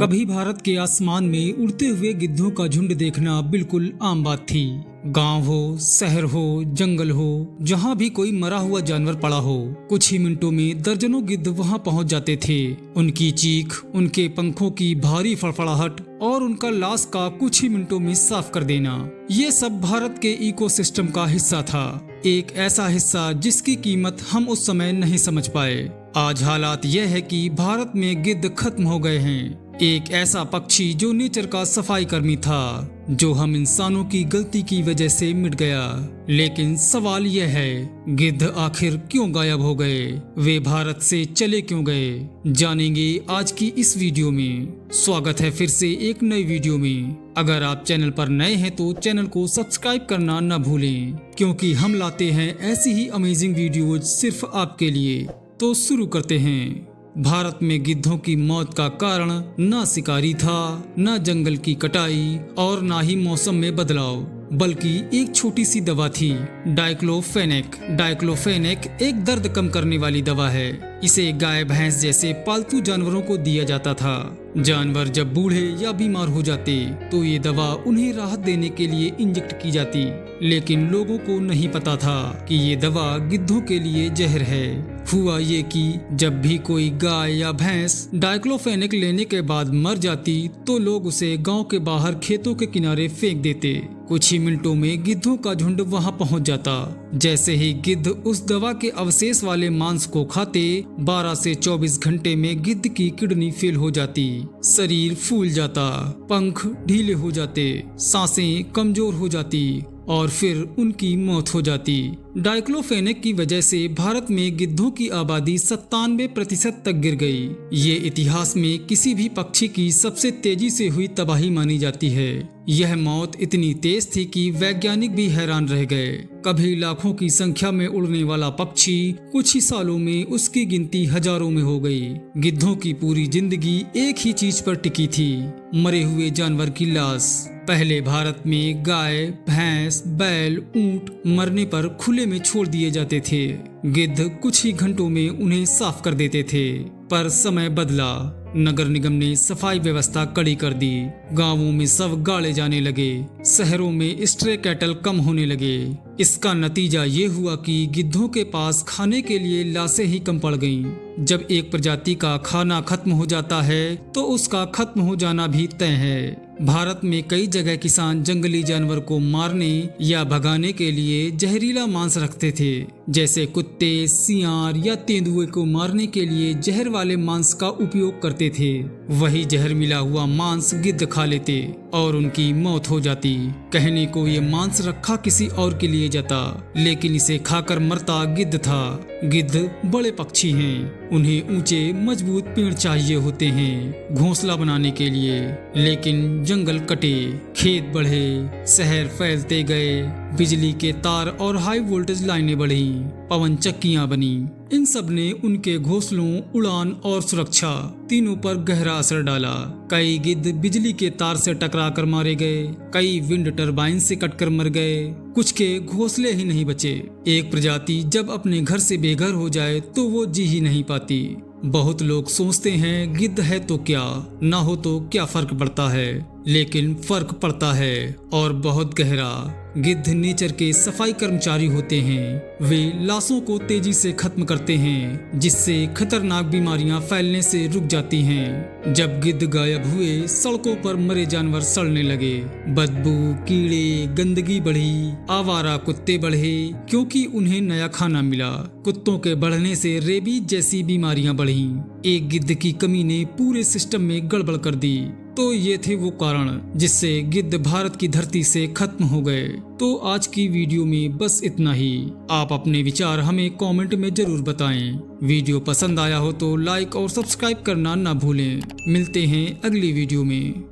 कभी भारत के आसमान में उड़ते हुए गिद्धों का झुंड देखना बिल्कुल आम बात थी। गांव हो, शहर हो, जंगल हो, जहां भी कोई मरा हुआ जानवर पड़ा हो, कुछ ही मिनटों में दर्जनों गिद्ध वहां पहुंच जाते थे। उनकी चीख, उनके पंखों की भारी फड़फड़ाहट और उनका लाश का कुछ ही मिनटों में साफ कर देना, ये सब भारत के इकोसिस्टम का हिस्सा था। एक ऐसा हिस्सा जिसकी कीमत हम उस समय नहीं समझ पाए। आज हालात यह है कि भारत में गिद्ध खत्म हो गए हैं। एक ऐसा पक्षी जो नेचर का सफाई कर्मी था, जो हम इंसानों की गलती की वजह से मिट गया। लेकिन सवाल यह है, गिद्ध आखिर क्यों गायब हो गए? वे भारत से चले क्यों गए? जानेंगे आज की इस वीडियो में। स्वागत है फिर से एक नई वीडियो में। अगर आप चैनल पर नए हैं तो चैनल को सब्सक्राइब करना न भूलें, क्योंकि हम लाते हैं ऐसी ही अमेजिंग वीडियोज सिर्फ आपके लिए। तो शुरू करते हैं। भारत में गिद्धों की मौत का कारण न शिकारी था, न जंगल की कटाई और न ही मौसम में बदलाव, बल्कि एक छोटी सी दवा थी, डाइक्लोफेनेक। डाइक्लोफेनेक एक दर्द कम करने वाली दवा है। इसे गाय भैंस जैसे पालतू जानवरों को दिया जाता था। जानवर जब बूढ़े या बीमार हो जाते तो ये दवा उन्हें राहत देने के लिए इंजेक्ट की जाती, लेकिन लोगों को नहीं पता था कि ये दवा गिद्धों के लिए जहर है। हुआ ये कि जब भी कोई गाय या भैंस डाइक्लोफेनेक लेने के बाद मर जाती तो लोग उसे गांव के बाहर खेतों के किनारे फेंक देते। कुछ ही मिनटों में गिद्धों का झुंड वहां पहुंच जाता। जैसे ही गिद्ध उस दवा के अवशेष वाले मांस को खाते, 12 से 24 घंटे में गिद्ध की किडनी फेल हो जाती, शरीर फूल जाता, पंख ढीले हो जाते, सांसें कमजोर हो जाती और फिर उनकी मौत हो जाती। डाइक्लोफेनेक की वजह से भारत में गिद्धों की आबादी 97% तक गिर गई। ये इतिहास में किसी भी पक्षी की सबसे तेजी से हुई तबाही मानी जाती है। यह मौत इतनी तेज थी कि वैज्ञानिक भी हैरान रह गए। कभी लाखों की संख्या में उड़ने वाला पक्षी कुछ ही सालों में उसकी गिनती हजारों में हो गई। गिद्धों की पूरी जिंदगी एक ही चीज पर टिकी थी, मरे हुए जानवर की लाश। पहले भारत में गाय, भैंस, बैल, ऊंट मरने पर खुले में छोड़ दिए जाते थे। गिद्ध कुछ ही घंटों में उन्हें साफ कर देते थे। पर समय बदला। नगर निगम ने सफाई व्यवस्था कड़ी कर दी। गांवों में शव गाड़े जाने लगे। शहरों में स्ट्रे कैटल कम होने लगे। इसका नतीजा ये हुआ कि गिद्धों के पास खाने के लिए लाशें ही कम पड़ गईं। जब एक प्रजाति का खाना खत्म हो जाता है तो उसका खत्म हो जाना भी तय है। भारत में कई जगह किसान जंगली जानवर को मारने या भगाने के लिए जहरीला मांस रखते थे। जैसे कुत्ते, सियार या तेंदुए को मारने के लिए जहर वाले मांस का उपयोग करते थे। वही जहर मिला हुआ मांस गिद्ध खा लेते और उनकी मौत हो जाती। कहने को ये मांस रखा किसी और के लिए जाता, लेकिन इसे खाकर मरता गिद्ध था। गिद्ध बड़े पक्षी हैं, उन्हें ऊंचे मजबूत पेड़ चाहिए होते हैं घोंसला बनाने के लिए। लेकिन जंगल कटे, खेत बढ़े, शहर फैलते गए, बिजली के तार और हाई वोल्टेज लाइनें बढ़ी, पवन चक्कियां बनी। इन सब ने उनके घोंसलों, उड़ान और सुरक्षा तीनों पर गहरा असर डाला। कई गिद्ध बिजली के तार से टकरा कर मारे गए, कई विंड टरबाइन से कटकर मर गए, कुछ के घोंसले ही नहीं बचे। एक प्रजाति जब अपने घर से बेघर हो जाए तो वो जी ही नहीं पाती। बहुत लोग सोचते हैं गिद्ध है तो क्या, ना हो तो क्या फर्क पड़ता है, लेकिन फर्क पड़ता है और बहुत गहरा। गिद्ध नेचर के सफाई कर्मचारी होते हैं। वे लाशों को तेजी से खत्म करते हैं, जिससे खतरनाक बीमारियां फैलने से रुक जाती हैं। जब गिद्ध गायब हुए, सड़कों पर मरे जानवर सड़ने लगे। बदबू, कीड़े, गंदगी बढ़ी, आवारा कुत्ते बढ़े क्योंकि उन्हें नया खाना मिला। कुत्तों के बढ़ने से रेबीज जैसी बीमारियां बढ़ी। एक गिद्ध की कमी ने पूरे सिस्टम में गड़बड़ कर दी। तो ये थे वो कारण जिससे गिद्ध भारत की धरती से खत्म हो गए। तो आज की वीडियो में बस इतना ही। आप अपने विचार हमें कमेंट में जरूर बताएं। वीडियो पसंद आया हो तो लाइक और सब्सक्राइब करना ना भूलें। मिलते हैं अगली वीडियो में।